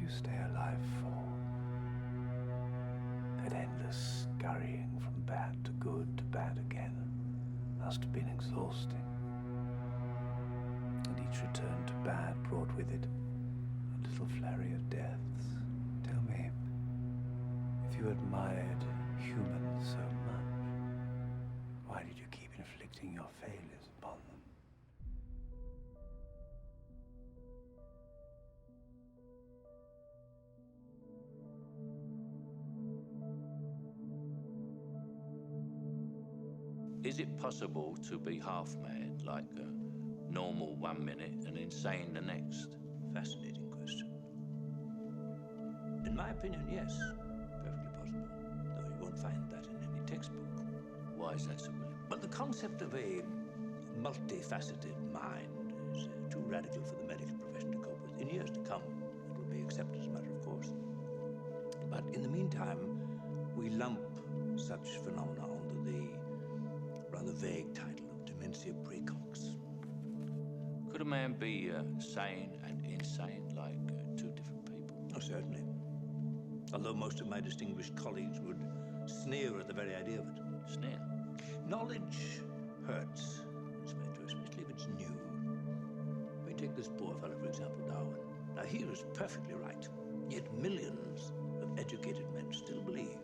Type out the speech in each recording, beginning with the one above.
you stay alive for? That endless scurrying from bad to good to bad again must have been exhausting. And each return to bad brought with it a little flurry of deaths. Tell me, if you admired humans so much, why did you keep inflicting your failures upon them? Is it possible to be half mad, like normal 1 minute and insane the next? Fascinating question. In my opinion, yes, perfectly possible, though you won't find that in any textbook. Why is that so, William? But the concept of a multifaceted mind is too radical for the medical profession to cope with. In years to come, it will be accepted as a matter of course. But in the meantime, we lump such phenomena under the rather vague title of dementia praecox. Could a man be sane and insane, like two different people? Oh, certainly. Although most of my distinguished colleagues would sneer at the very idea of it. Sneer? Knowledge hurts, especially if it's new. We take this poor fellow, for example, Darwin. Now, he was perfectly right. Yet millions of educated men still believe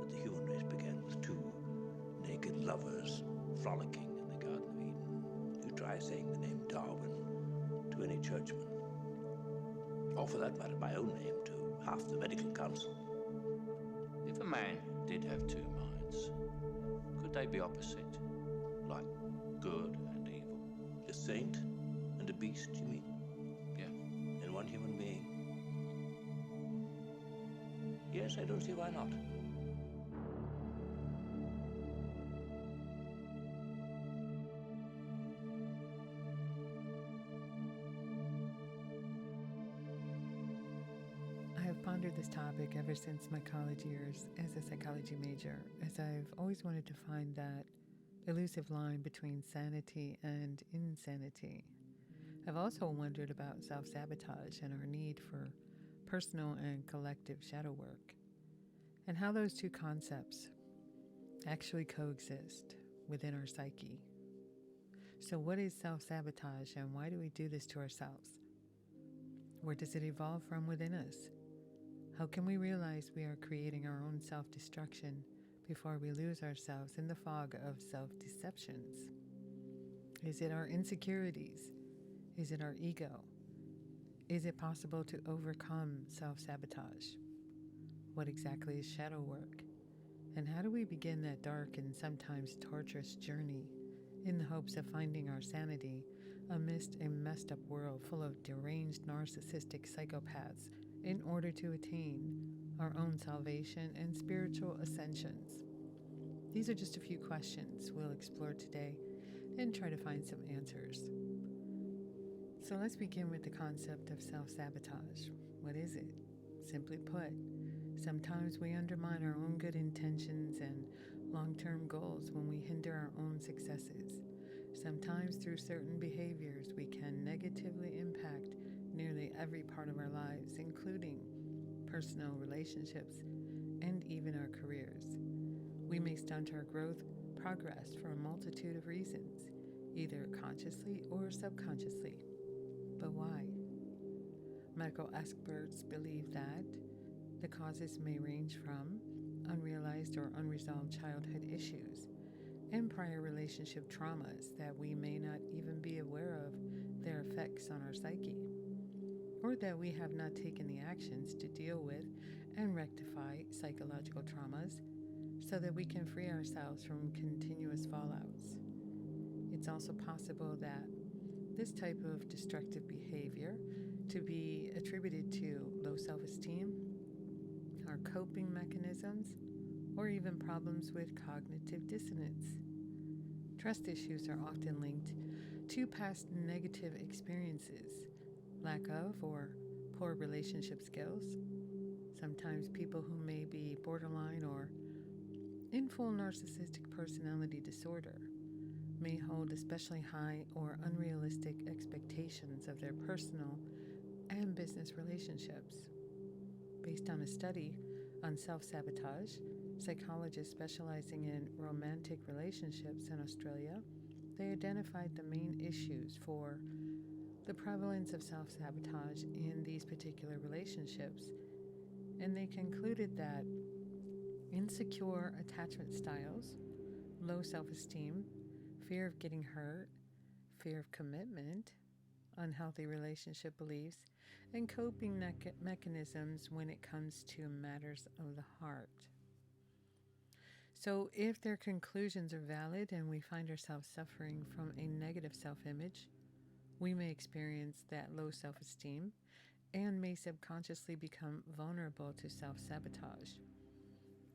that the human race began with two naked lovers frolicking in the Garden of Eden. You try saying the name Darwin to any churchman, or for that matter, my own name to half the medical council. If a man did have two minds, could they be opposite? Like good and evil? A saint and a beast, you mean? Yeah. In one human being? Yes, I don't see why not. I have pondered this topic ever since my college years as a psychology major, as I've always wanted to find that elusive line between sanity and insanity. I've also wondered about self-sabotage and our need for personal and collective shadow work, and how those two concepts actually coexist within our psyche. So what is self-sabotage, and why do we do this to ourselves? Where does it evolve from within us? How can we realize we are creating our own self-destruction before we lose ourselves in the fog of self-deceptions? Is it our insecurities? Is it our ego? Is it possible to overcome self-sabotage? What exactly is shadow work? And how do we begin that dark and sometimes torturous journey in the hopes of finding our sanity amidst a messed up world full of deranged narcissistic psychopaths in order to attain our own salvation and spiritual ascensions? These are just a few questions we'll explore today and try to find some answers. So let's begin with the concept of self-sabotage. What is it? Simply put, sometimes we undermine our own good intentions and long-term goals when we hinder our own successes. Sometimes through certain behaviors, we can negatively impact nearly every part of our lives, including personal relationships and even our careers. We may stunt our growth, progress for a multitude of reasons, either consciously or subconsciously. But why? Medical experts believe that the causes may range from unrealized or unresolved childhood issues and prior relationship traumas that we may not even be aware of their effects on our psyche, or that we have not taken the actions to deal with and rectify psychological traumas so that we can free ourselves from continuous fallouts. It's also possible that this type of destructive behavior to be attributed to low self-esteem, our coping mechanisms, or even problems with cognitive dissonance. Trust issues are often linked to past negative experiences, lack of or poor relationship skills. Sometimes people who may be borderline or in full narcissistic personality disorder may hold especially high or unrealistic expectations of their personal and business relationships. Based on a study on self-sabotage, psychologists specializing in romantic relationships in Australia, they identified the main issues for the prevalence of self-sabotage in these particular relationships, and they concluded that insecure attachment styles, low self-esteem, fear of getting hurt, fear of commitment, unhealthy relationship beliefs, and coping mechanisms when it comes to matters of the heart. So, if their conclusions are valid and we find ourselves suffering from a negative self-image, we may experience that low self-esteem and may subconsciously become vulnerable to self-sabotage.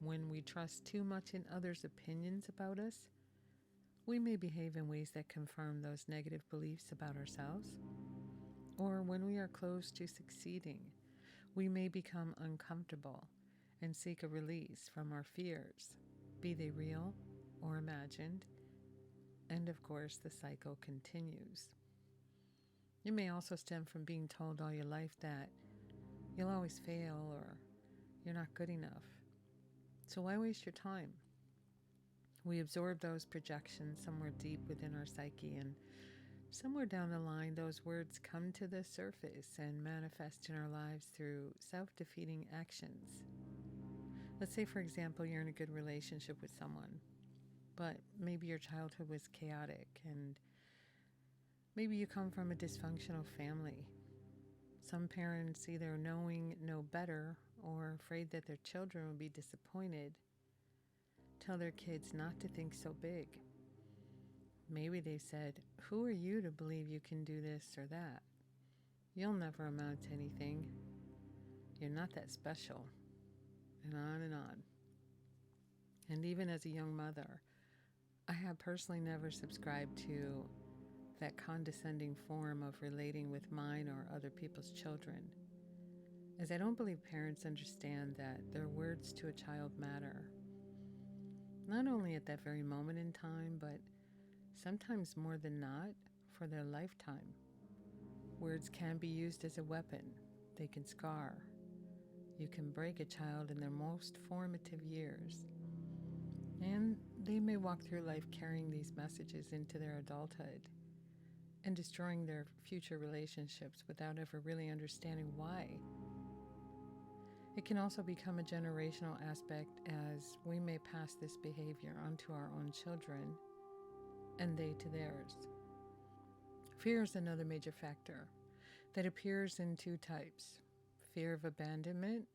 When we trust too much in others' opinions about us, we may behave in ways that confirm those negative beliefs about ourselves. Or when we are close to succeeding, we may become uncomfortable and seek a release from our fears, be they real or imagined, and of course the cycle continues. It may also stem from being told all your life that you'll always fail or you're not good enough. So why waste your time? We absorb those projections somewhere deep within our psyche, and somewhere down the line, those words come to the surface and manifest in our lives through self-defeating actions. Let's say, for example, you're in a good relationship with someone, but maybe your childhood was chaotic, and maybe you come from a dysfunctional family. Some parents, either knowing no better or afraid that their children will be disappointed, tell their kids not to think so big. Maybe they said, "Who are you to believe you can do this or that? You'll never amount to anything. You're not that special," and on and on. And even as a young mother, I have personally never subscribed to that condescending form of relating with mine or other people's children, as I don't believe parents understand that their words to a child matter, not only at that very moment in time, but sometimes more than not, for their lifetime. Words can be used as a weapon. They can scar. You can break a child in their most formative years, and they may walk through life carrying these messages into their adulthood and destroying their future relationships without ever really understanding why. It can also become a generational aspect, as we may pass this behavior onto our own children and they to theirs. Fear is another major factor that appears in two types: fear of abandonment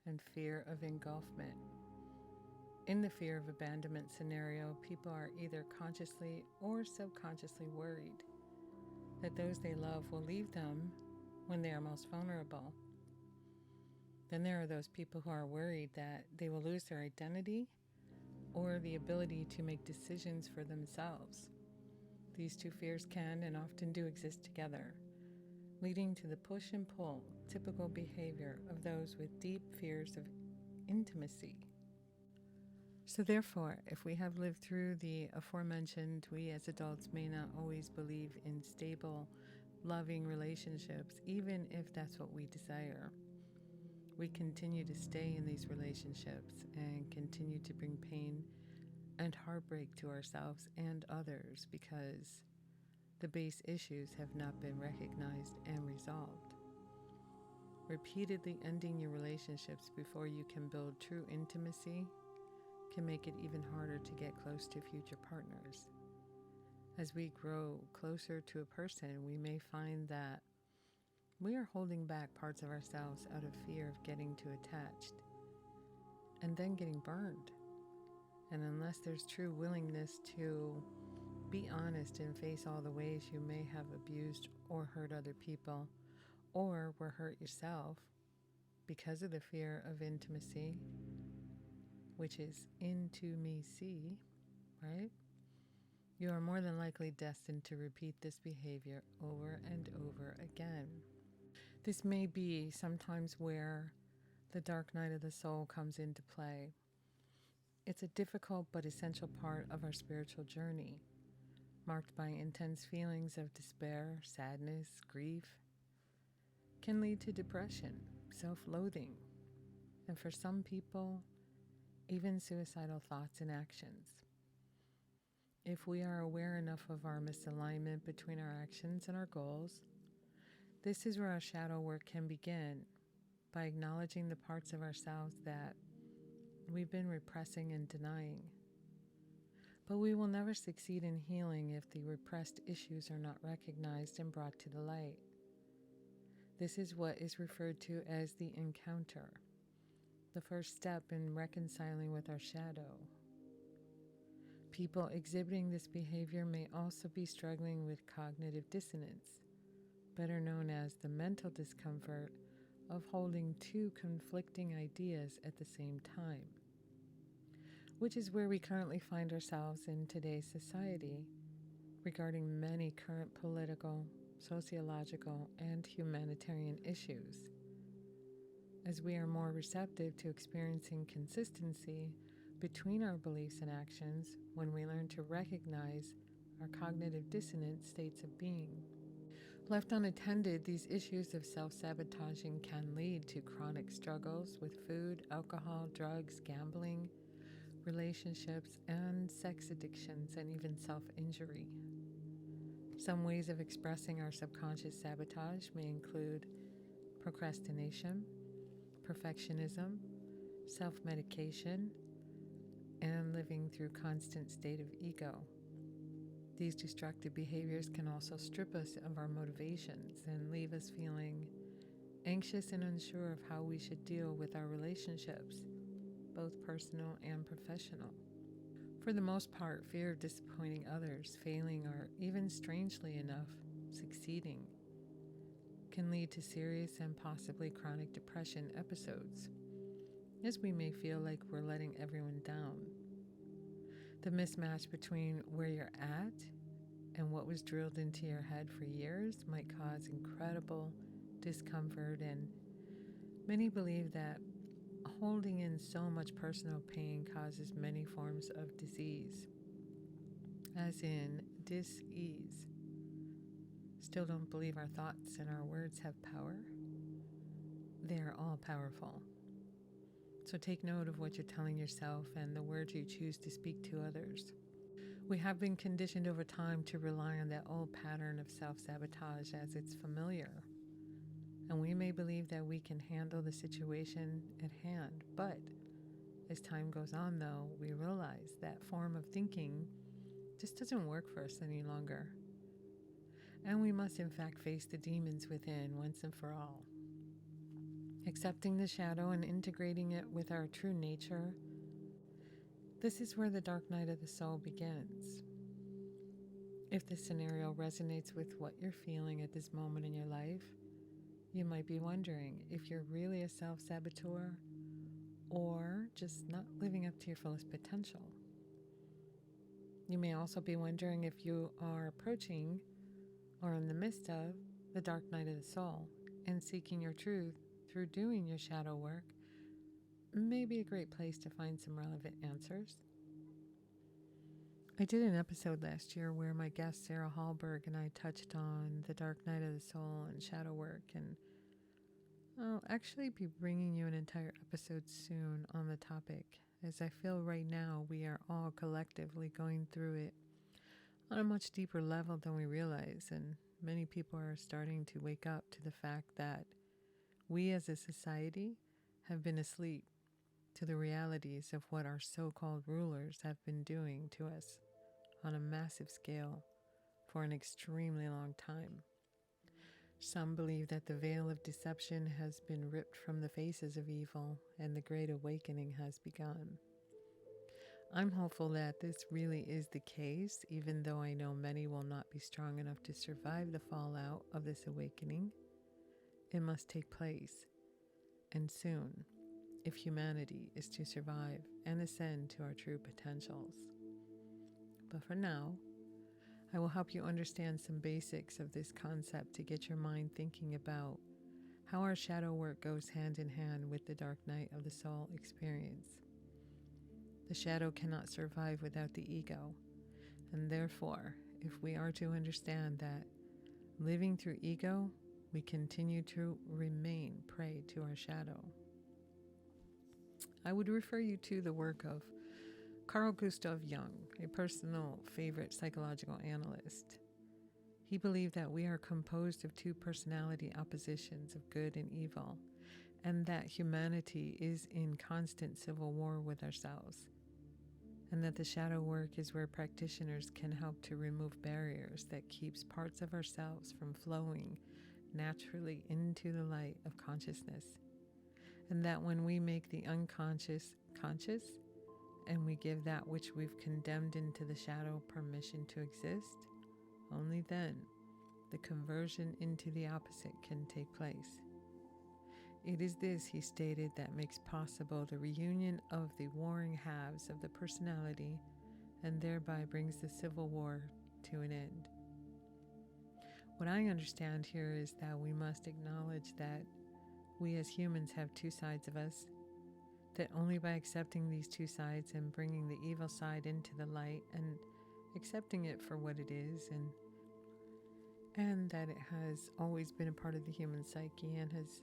and fear of engulfment. In the fear of abandonment scenario, people are either consciously or subconsciously worried that those they love will leave them when they are most vulnerable. Then there are those people who are worried that they will lose their identity or the ability to make decisions for themselves. These two fears can and often do exist together, leading to the push and pull typical behavior of those with deep fears of intimacy. So therefore, if we have lived through the aforementioned, we as adults may not always believe in stable, loving relationships, even if that's what we desire. We continue to stay in these relationships and continue to bring pain and heartbreak to ourselves and others because the base issues have not been recognized and resolved. Repeatedly ending your relationships before you can build true intimacy can make it even harder to get close to future partners. As we grow closer to a person, we may find that we are holding back parts of ourselves out of fear of getting too attached and then getting burned. And unless there's true willingness to be honest and face all the ways you may have abused or hurt other people or were hurt yourself because of the fear of intimacy, which is intimacy, right? You are more than likely destined to repeat this behavior over and over again. This may be sometimes where the dark night of the soul comes into play. It's a difficult but essential part of our spiritual journey, marked by intense feelings of despair, sadness, grief. can lead to depression, self-loathing, and for some people, even suicidal thoughts and actions. If we are aware enough of our misalignment between our actions and our goals, this is where our shadow work can begin, by acknowledging the parts of ourselves that we've been repressing and denying. But we will never succeed in healing if the repressed issues are not recognized and brought to the light. This is what is referred to as the encounter, the first step in reconciling with our shadow. People exhibiting this behavior may also be struggling with cognitive dissonance, better known as the mental discomfort of holding two conflicting ideas at the same time, which is where we currently find ourselves in today's society regarding many current political, sociological, and humanitarian issues. As we are more receptive to experiencing consistency between our beliefs and actions when we learn to recognize our cognitive dissonant states of being. Left unattended, these issues of self-sabotaging can lead to chronic struggles with food, alcohol, drugs, gambling, relationships, and sex addictions, and even self-injury. Some ways of expressing our subconscious sabotage may include procrastination, perfectionism, self-medication, and living through constant state of ego. These destructive behaviors can also strip us of our motivations and leave us feeling anxious and unsure of how we should deal with our relationships, both personal and professional. For the most part, fear of disappointing others, failing, or even strangely enough, succeeding can lead to serious and possibly chronic depression episodes, as we may feel like we're letting everyone down. The mismatch between where you're at and what was drilled into your head for years might cause incredible discomfort, and many believe that holding in so much personal pain causes many forms of disease, as in dis-ease. Still don't believe our thoughts and our words have power? They are all powerful. So take note of what you're telling yourself and the words you choose to speak to others. We have been conditioned over time to rely on that old pattern of self-sabotage as it's familiar. And we may believe that we can handle the situation at hand, but as time goes on, though, we realize that form of thinking just doesn't work for us any longer. And we must in fact face the demons within once and for all. Accepting the shadow and integrating it with our true nature, this is where the dark night of the soul begins. If this scenario resonates with what you're feeling at this moment in your life, you might be wondering if you're really a self-saboteur or just not living up to your fullest potential. You may also be wondering if you are approaching or in the midst of the dark night of the soul, and seeking your truth through doing your shadow work may be a great place to find some relevant answers. I did an episode last year where my guest Sarah Hallberg and I touched on the dark night of the soul and shadow work, and I'll actually be bringing you an entire episode soon on the topic, as I feel right now we are all collectively going through it on a much deeper level than we realize, and many people are starting to wake up to the fact that we as a society have been asleep to the realities of what our so-called rulers have been doing to us on a massive scale for an extremely long time. Some believe that the veil of deception has been ripped from the faces of evil and the Great Awakening has begun. I'm hopeful that this really is the case, even though I know many will not be strong enough to survive the fallout of this awakening. It must take place, and soon, if humanity is to survive and ascend to our true potentials. But for now, I will help you understand some basics of this concept to get your mind thinking about how our shadow work goes hand in hand with the dark night of the soul experience. The shadow cannot survive without the ego, and therefore, if we are to understand that living through ego we continue to remain prey to our shadow. I would refer you to the work of Carl Gustav Jung, a personal favorite psychological analyst. He believed that we are composed of two personality oppositions of good and evil, and that humanity is in constant civil war with ourselves, and that the shadow work is where practitioners can help to remove barriers that keeps parts of ourselves from flowing naturally into the light of consciousness, and that when we make the unconscious conscious, and we give that which we've condemned into the shadow permission to exist, only then the conversion into the opposite can take place. It is this, he stated, that makes possible the reunion of the warring halves of the personality and thereby brings the civil war to an end. What I understand here is that we must acknowledge that we as humans have two sides of us, that only by accepting these two sides and bringing the evil side into the light and accepting it for what it is, and that it has always been a part of the human psyche and has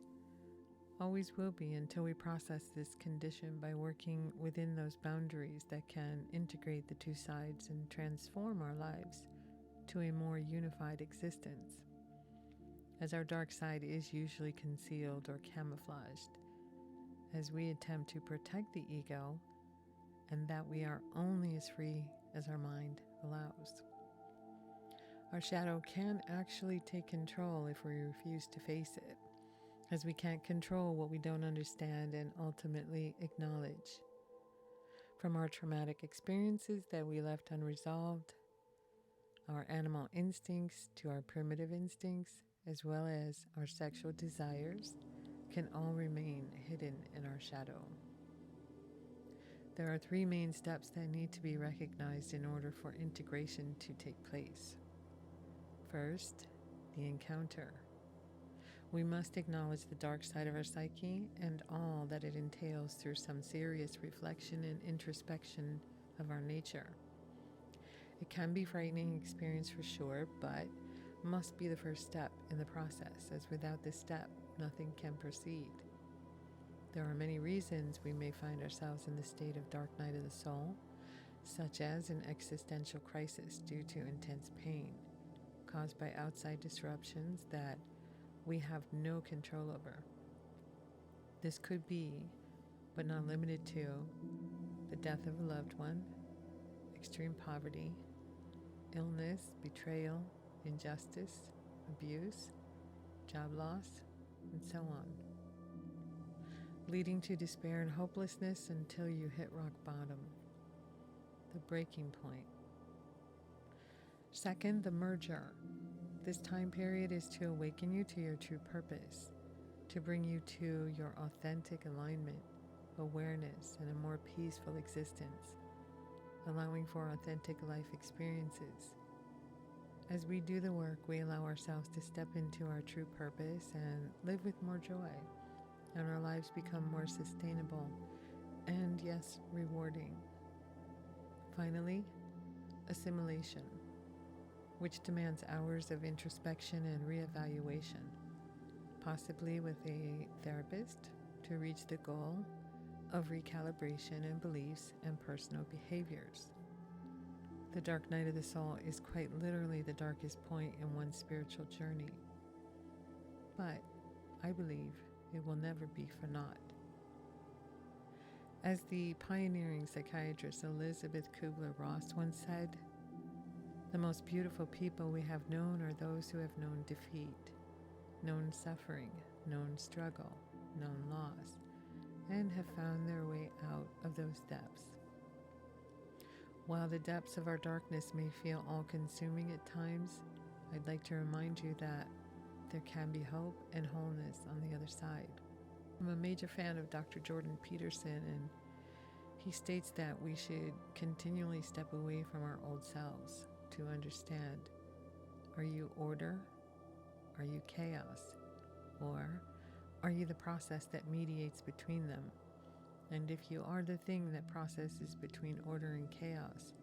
always will be until we process this condition by working within those boundaries that can integrate the two sides and transform our lives to a more unified existence, as our dark side is usually concealed or camouflaged, as we attempt to protect the ego, and that we are only as free as our mind allows. Our shadow can actually take control if we refuse to face it, as we can't control what we don't understand and ultimately acknowledge. From our traumatic experiences that we left unresolved, our animal instincts to our primitive instincts, as well as our sexual desires, can all remain hidden in our shadow. There are three main steps that need to be recognized in order for integration to take place. First, the encounter. We must acknowledge the dark side of our psyche and all that it entails through some serious reflection and introspection of our nature. It can be a frightening experience for sure, but must be the first step in the process, as without this step, nothing can proceed. There are many reasons we may find ourselves in the state of dark night of the soul, such as an existential crisis due to intense pain, caused by outside disruptions that we have no control over. This could be, but not limited to, the death of a loved one, extreme poverty, illness, betrayal, injustice, abuse, job loss, and so on, leading to despair and hopelessness until you hit rock bottom, the breaking point. Second, the merger. This time period is to awaken you to your true purpose, to bring you to your authentic alignment, awareness, and a more peaceful existence, allowing for authentic life experiences. As we do the work, we allow ourselves to step into our true purpose and live with more joy, and our lives become more sustainable and, yes, rewarding. Finally, assimilation, which demands hours of introspection and reevaluation, possibly with a therapist, to reach the goal of recalibration in beliefs and personal behaviors. The dark night of the soul is quite literally the darkest point in one's spiritual journey, but I believe it will never be for naught. As the pioneering psychiatrist Elizabeth Kubler-Ross once said, the most beautiful people we have known are those who have known defeat, known suffering, known struggle, known loss, and have found their way out of those depths. While the depths of our darkness may feel all-consuming at times, I'd like to remind you that there can be hope and wholeness on the other side. I'm a major fan of Dr. Jordan Peterson, and he states that we should continually step away from our old selves to understand, are you order? Are you chaos? Or are you the process that mediates between them? And if you are the thing that processes between order and chaos,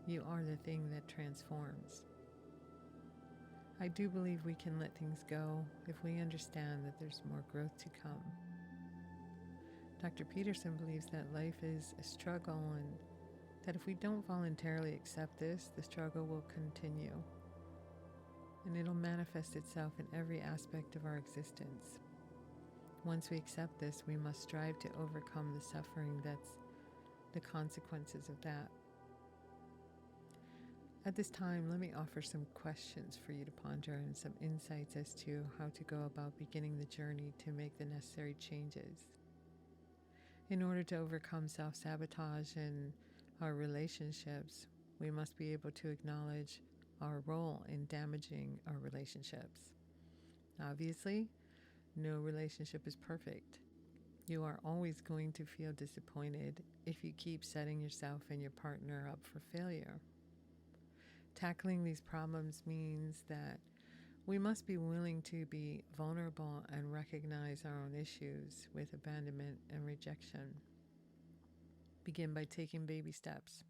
you are the thing that transforms. I do believe we can let things go if we understand that there's more growth to come. Dr. Peterson believes that life is a struggle and that if we don't voluntarily accept this, the struggle will continue. And it'll manifest itself in every aspect of our existence. Once we accept this, we must strive to overcome the suffering that's the consequences of that. At this time, let me offer some questions for you to ponder and some insights as to how to go about beginning the journey to make the necessary changes. In order to overcome self-sabotage in our relationships, we must be able to acknowledge our role in damaging our relationships. Obviously, no relationship is perfect. You are always going to feel disappointed if you keep setting yourself and your partner up for failure. Tackling these problems means that we must be willing to be vulnerable and recognize our own issues with abandonment and rejection. Begin by taking baby steps.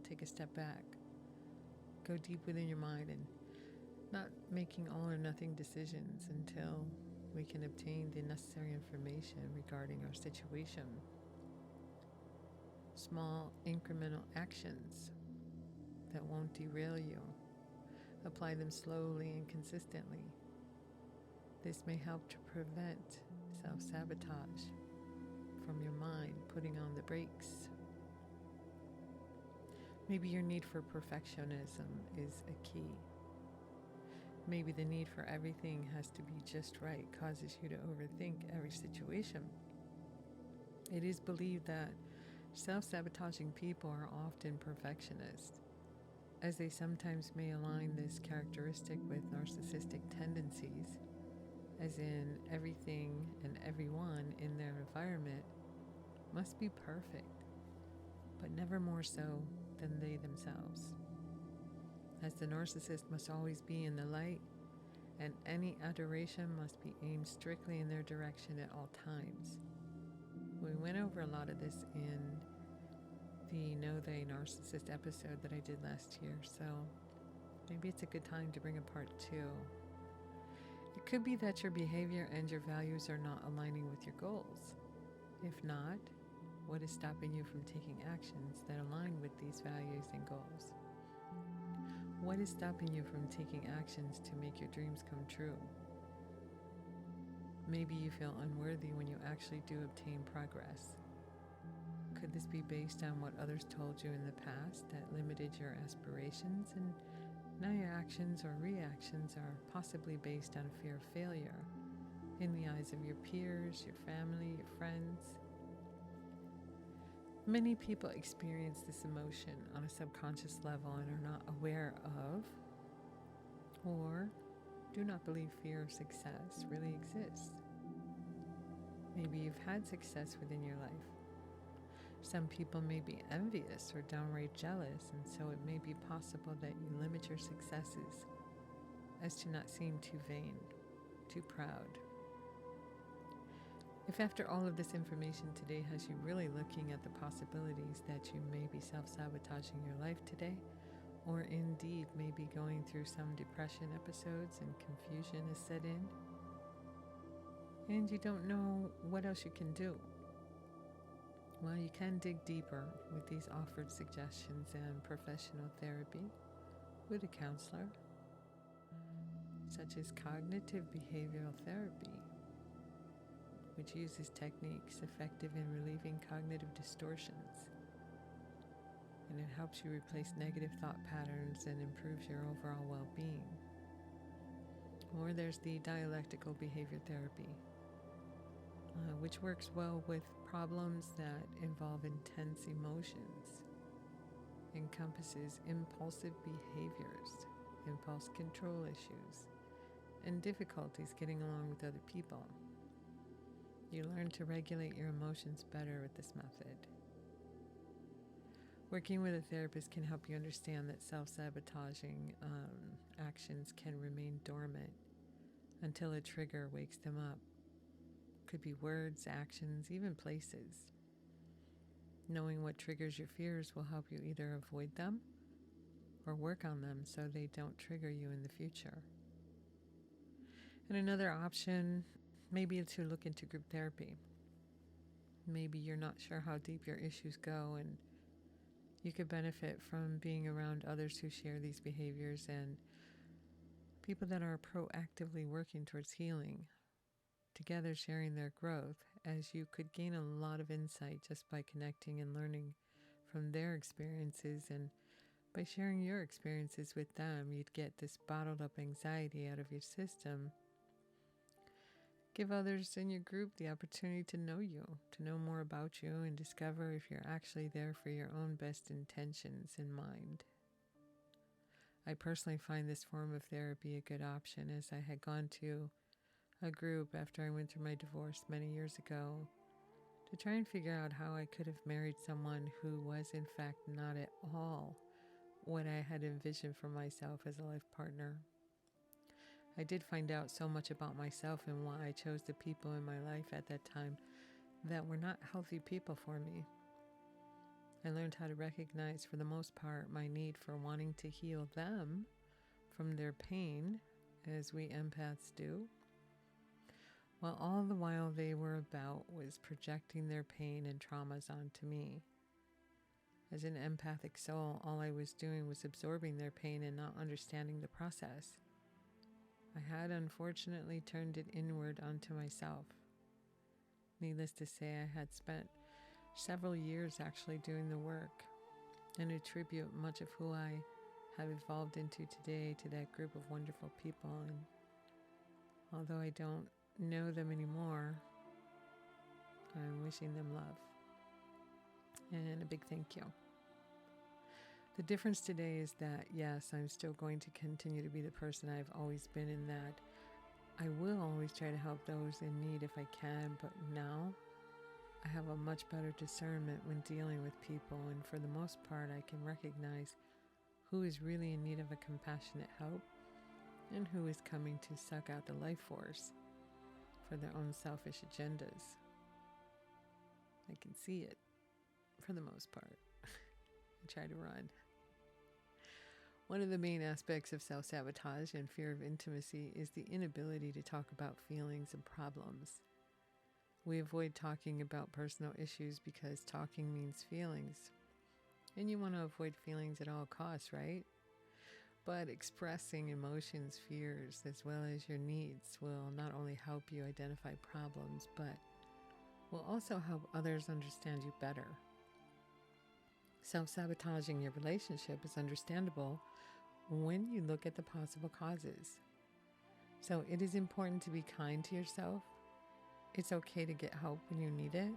Take a step back. Go deep within your mind and not making all or nothing decisions until we can obtain the necessary information regarding our situation. Small incremental actions that won't derail you. Apply them slowly and consistently. This may help to prevent self-sabotage from your mind putting on the brakes. Maybe your need for perfectionism is a key. Maybe the need for everything has to be just right causes you to overthink every situation. It is believed that self-sabotaging people are often perfectionists, as they sometimes may align this characteristic with narcissistic tendencies, as in everything and everyone in their environment must be perfect, but never more so than they themselves. As the narcissist must always be in the light, and any adoration must be aimed strictly in their direction at all times. We went over a lot of this in the Know They Narcissist episode that I did last year, so maybe it's a good time to bring a part 2. It could be that your behavior and your values are not aligning with your goals. If not, what is stopping you from taking actions that align with these values and goals? What is stopping you from taking actions to make your dreams come true? Maybe you feel unworthy when you actually do obtain progress. Could this be based on what others told you in the past that limited your aspirations, and now your actions or reactions are possibly based on fear of failure in the eyes of your peers, your family, your friends? Many people experience this emotion on a subconscious level and are not aware of or do not believe fear of success really exists. Maybe you've had success within your life. Some people may be envious or downright jealous, and so it may be possible that you limit your successes as to not seem too vain, too proud. If after all of this information today has you really looking at the possibilities that you may be self-sabotaging your life today, or indeed may be going through some depression episodes and confusion is set in, and you don't know what else you can do, well, you can dig deeper with these offered suggestions and professional therapy with a counselor, such as cognitive behavioral therapy, which uses techniques effective in relieving cognitive distortions, and it helps you replace negative thought patterns and improves your overall well-being. Or there's the dialectical behavior therapy, which works well with problems that involve intense emotions, encompasses impulsive behaviors, impulse control issues, and difficulties getting along with other people. You learn to regulate your emotions better with this method. Working with a therapist can help you understand that self-sabotaging actions can remain dormant until a trigger wakes them up. Could be words, actions, even places. Knowing what triggers your fears will help you either avoid them or work on them so they don't trigger you in the future. And another option may be to look into group therapy. Maybe you're not sure how deep your issues go, and you could benefit from being around others who share these behaviors and people that are proactively working towards healing, together sharing their growth, as you could gain a lot of insight just by connecting and learning from their experiences. And by sharing your experiences with them, you'd get this bottled up anxiety out of your system. Give others in your group the opportunity to know you, to know more about you, and discover if you're actually there for your own best intentions in mind. I personally find this form of therapy a good option, as I had gone to a group after I went through my divorce many years ago to try and figure out how I could have married someone who was in fact not at all what I had envisioned for myself as a life partner. I did find out so much about myself and why I chose the people in my life at that time that were not healthy people for me. I learned how to recognize, for the most part, my need for wanting to heal them from their pain, as we empaths do, while all the while they were about was projecting their pain and traumas onto me. As an empathic soul, all I was doing was absorbing their pain and not understanding the process. I had unfortunately turned it inward onto myself. Needless to say, I had spent several years actually doing the work, and attribute much of who I have evolved into today to that group of wonderful people. And although I don't know them anymore, I'm wishing them love and a big thank you. The difference today is that, yes, I'm still going to continue to be the person I've always been, in that I will always try to help those in need if I can, but now I have a much better discernment when dealing with people, and for the most part, I can recognize who is really in need of a compassionate help and who is coming to suck out the life force for their own selfish agendas. I can see it for the most part. I try to run. One of the main aspects of self-sabotage and fear of intimacy is the inability to talk about feelings and problems. We avoid talking about personal issues because talking means feelings. And you want to avoid feelings at all costs, right? But expressing emotions, fears, as well as your needs will not only help you identify problems, but will also help others understand you better. Self-sabotaging your relationship is understandable when you look at the possible causes. So it is important to be kind to yourself. It's okay to get help when you need it.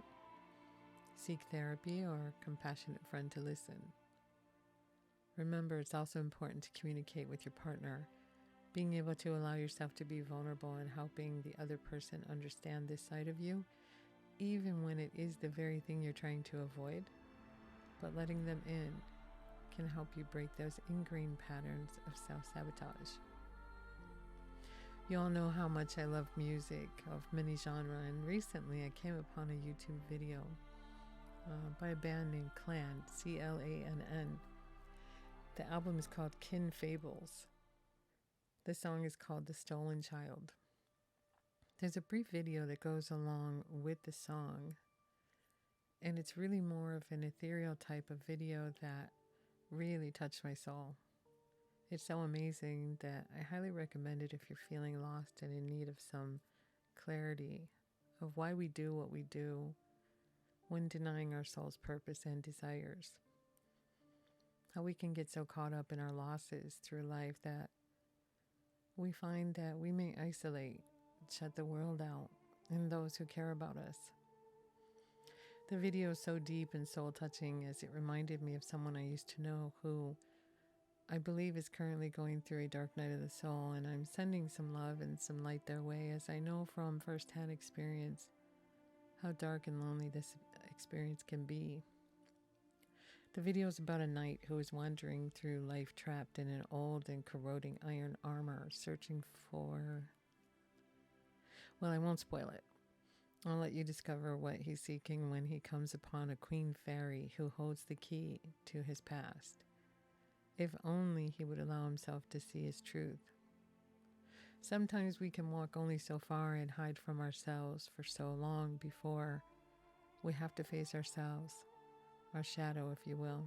Seek therapy or a compassionate friend to listen. Remember, it's also important to communicate with your partner. Being able to allow yourself to be vulnerable and helping the other person understand this side of you, even when it is the very thing you're trying to avoid, but letting them in can help you break those ingrained patterns of self-sabotage. You all know how much I love music of many genres, and recently I came upon a YouTube video by a band named Clan, C-L-A-N-N. The album is called Kin Fables. The song is called The Stolen Child. There's a brief video that goes along with the song, and it's really more of an ethereal type of video that really touched my soul. It's so amazing that I highly recommend it if you're feeling lost and in need of some clarity of why we do what we do when denying our soul's purpose and desires. How we can get so caught up in our losses through life that we find that we may isolate, shut the world out, and those who care about us. The video is so deep and soul-touching, as it reminded me of someone I used to know who I believe is currently going through a dark night of the soul, and I'm sending some love and some light their way, as I know from firsthand experience how dark and lonely this experience can be. The video is about a knight who is wandering through life trapped in an old and corroding iron armor, searching for... Well, I won't spoil it. I'll let you discover what he's seeking when he comes upon a queen fairy who holds the key to his past. if only he would allow himself to see his truth. Sometimes we can walk only so far and hide from ourselves for so long before we have to face ourselves, our shadow, if you will,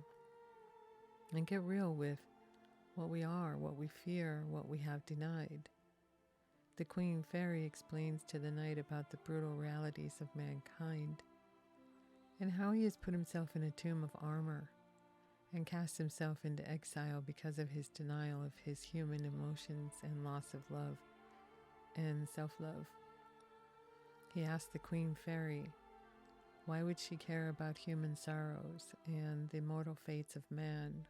and get real with what we are, what we fear, what we have denied. The Queen Fairy explains to the knight about the brutal realities of mankind and how he has put himself in a tomb of armor and cast himself into exile because of his denial of his human emotions and loss of love and self-love. He asked the Queen Fairy, why would she care about human sorrows and the mortal fates of man?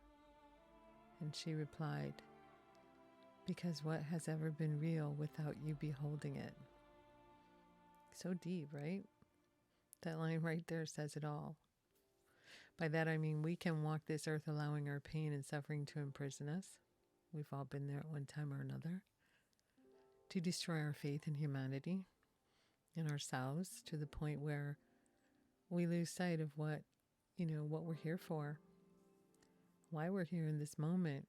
And she replied, because what has ever been real without you beholding it? So deep, right? That line right there says it all. By that I mean we can walk this earth allowing our pain and suffering to imprison us. We've all been there at one time or another. To destroy our faith in humanity, in ourselves, to the point where we lose sight of what we're here for, why we're here in this moment.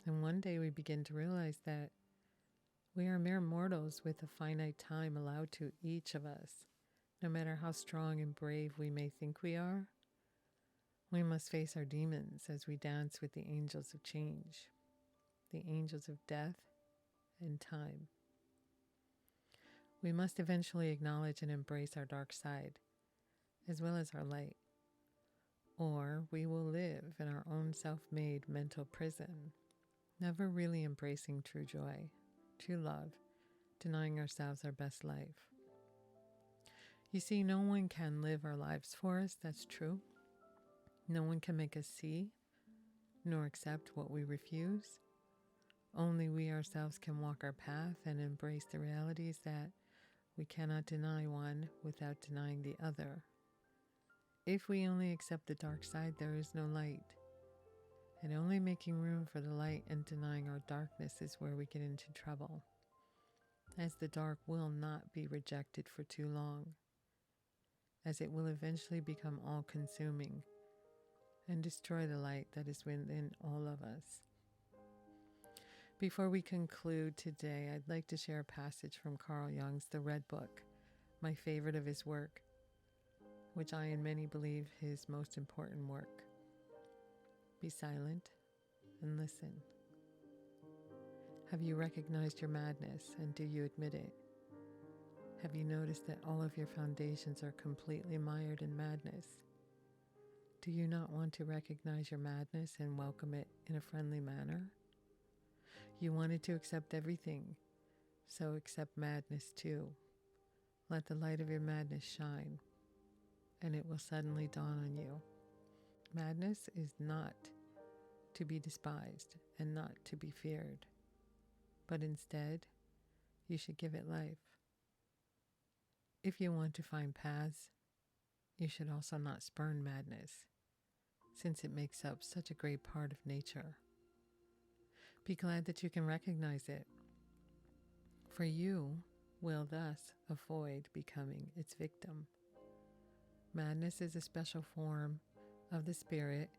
And one day we begin to realize that we are mere mortals with a finite time allowed to each of us. No matter how strong and brave we may think we are, we must face our demons as we dance with the angels of change, the angels of death and time. We must eventually acknowledge and embrace our dark side, as well as our light, or we will live in our own self-made mental prison, never really embracing true joy, true love, denying ourselves our best life. You see, no one can live our lives for us, that's true. No one can make us see, nor accept what we refuse. Only we ourselves can walk our path and embrace the realities that we cannot deny one without denying the other. If we only accept the dark side, there is no light. And only making room for the light and denying our darkness is where we get into trouble, as the dark will not be rejected for too long, as it will eventually become all-consuming and destroy the light that is within all of us. Before we conclude today, I'd like to share a passage from Carl Jung's The Red Book, my favorite of his work, which I and many believe his most important work. Be silent and listen. Have you recognized your madness, and do you admit it? Have you noticed that all of your foundations are completely mired in madness? Do you not want to recognize your madness and welcome it in a friendly manner? You wanted to accept everything, so accept madness too. Let the light of your madness shine, and it will suddenly dawn on you. Madness is not to be despised and not to be feared, but instead, you should give it life. If you want to find paths, you should also not spurn madness, since it makes up such a great part of nature. Be glad that you can recognize it, for you will thus avoid becoming its victim. Madness is a special form of the spirit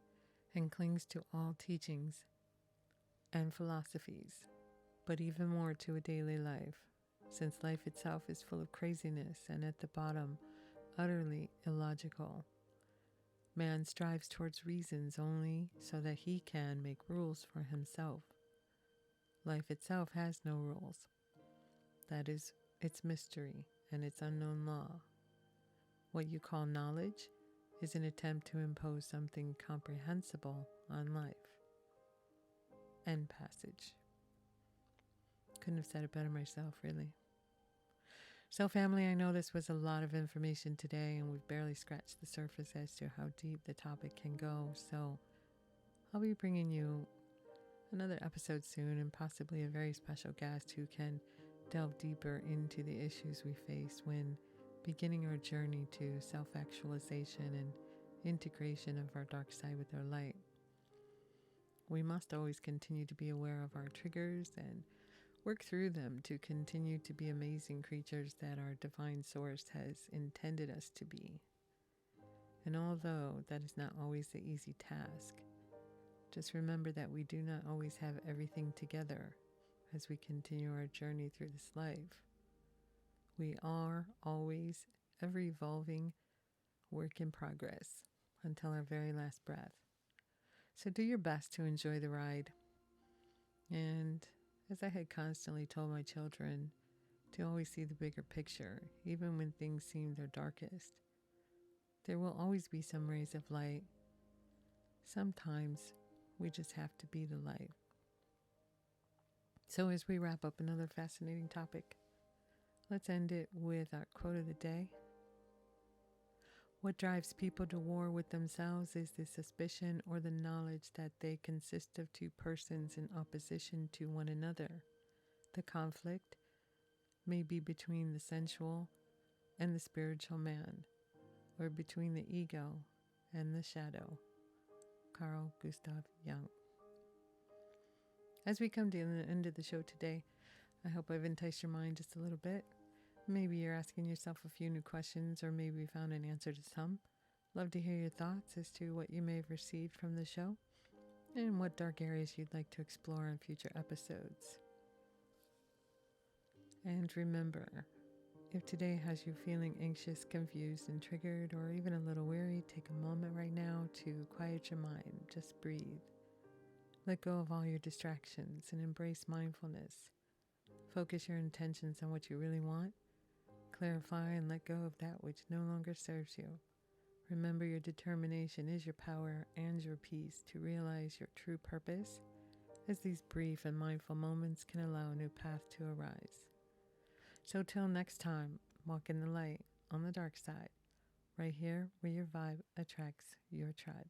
and clings to all teachings and philosophies, but even more to a daily life, since life itself is full of craziness and at the bottom utterly illogical. Man strives towards reasons only so that he can make rules for himself. Life itself has no rules. That is its mystery and its unknown law. What you call knowledge is an attempt to impose something comprehensible on life. End passage. Couldn't have said it better myself, really. So family, I know this was a lot of information today and we've barely scratched the surface as to how deep the topic can go. So I'll be bringing you another episode soon, and possibly a very special guest who can delve deeper into the issues we face when beginning our journey to self-actualization and integration of our dark side with our light. We must always continue to be aware of our triggers and work through them to continue to be amazing creatures that our divine source has intended us to be. And although that is not always the easy task, Just remember that we do not always have everything together as we continue our journey through this life. We are always ever evolving work in progress until our very last breath. So do your best to enjoy the ride. And as I had constantly told my children, to always see the bigger picture, even when things seem their darkest. There will always be some rays of light. Sometimes we just have to be the light. So as we wrap up another fascinating topic, let's end it with our quote of the day. What drives people to war with themselves is the suspicion or the knowledge that they consist of two persons in opposition to one another. The conflict may be between the sensual and the spiritual man, or between the ego and the shadow. Carl Gustav Jung. As we come to the end of the show today, I hope I've enticed your mind just a little bit. Maybe you're asking yourself a few new questions, or maybe you found an answer to some. Love to hear your thoughts as to what you may have received from the show and what dark areas you'd like to explore in future episodes. And remember, if today has you feeling anxious, confused, and triggered, or even a little weary, take a moment right now to quiet your mind. Just breathe. Let go of all your distractions and embrace mindfulness. Focus your intentions on what you really want. Clarify and let go of that which no longer serves you. Remember, your determination is your power and your peace to realize your true purpose, as these brief and mindful moments can allow a new path to arise. So till next time, walk in the light on the dark side, right here where your vibe attracts your tribe.